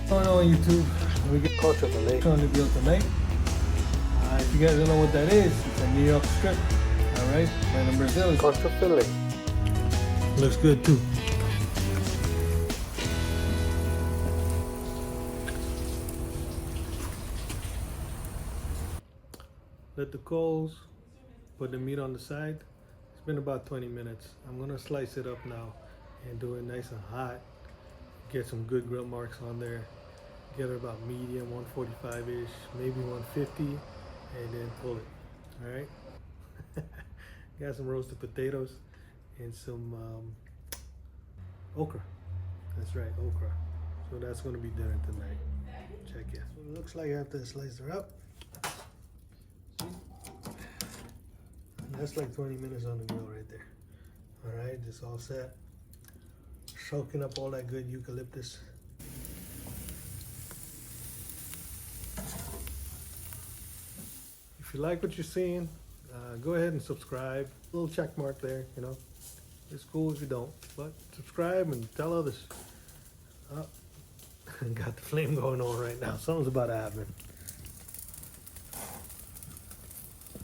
Going on YouTube, we get Contra Filé on the grill tonight. If you guys don't know what that is, it's a New York strip. Alright, made in Brazil. Contra Filé. Looks good too. Let the coals, put the meat on the side. It's been about 20 minutes. I'm gonna slice it up now and do it nice and hot. Get some good grill marks on there. Get it about medium, 145-ish, maybe 150, and then pull it. All right. Got some roasted potatoes and some okra. That's right, okra. So that's gonna be dinner tonight. Check it. So it looks like after I slice her up. That's like 20 minutes on the grill right there. All right, just all set. Soaking up all that good eucalyptus. If you like what you're seeing, go ahead and subscribe. A little check mark there, you know. It's cool if you don't, but subscribe and tell others. Oh, got the flame going on right now. Something's about to happen.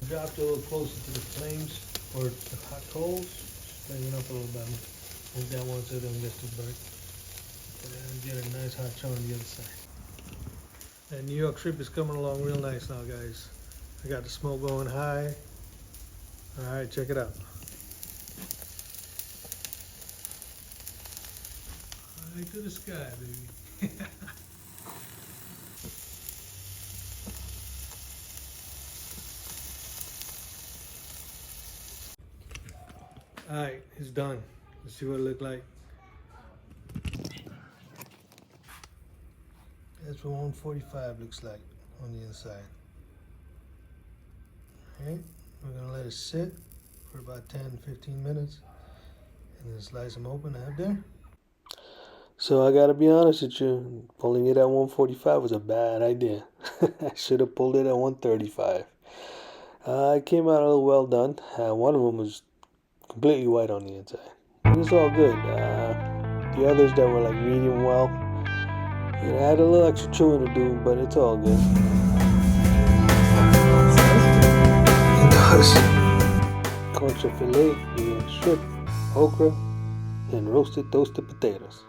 Dropped a little closer to the flames or the hot coals. Bring it up a little bit. Move that one so it doesn't get too burnt. And get a nice hot char on the other side. That New York strip is coming along real nice now, guys. I got the smoke going high. All right, check it out. High to the sky, baby. All right, it's done. Let's see what it looked like. That's what 145 looks like on the inside. All right, we're gonna let it sit for about 10-15 minutes and then slice them open out there. So I gotta be honest with you, pulling it at 145 was a bad idea. I should have pulled it at 135. It came out a little well done. One of them was completely white on the inside. But it's all good. The others that were like medium well, it had a little extra chewing to do, but it's all good. It does. Contra Filé, being strip, okra, and roasted toasted potatoes.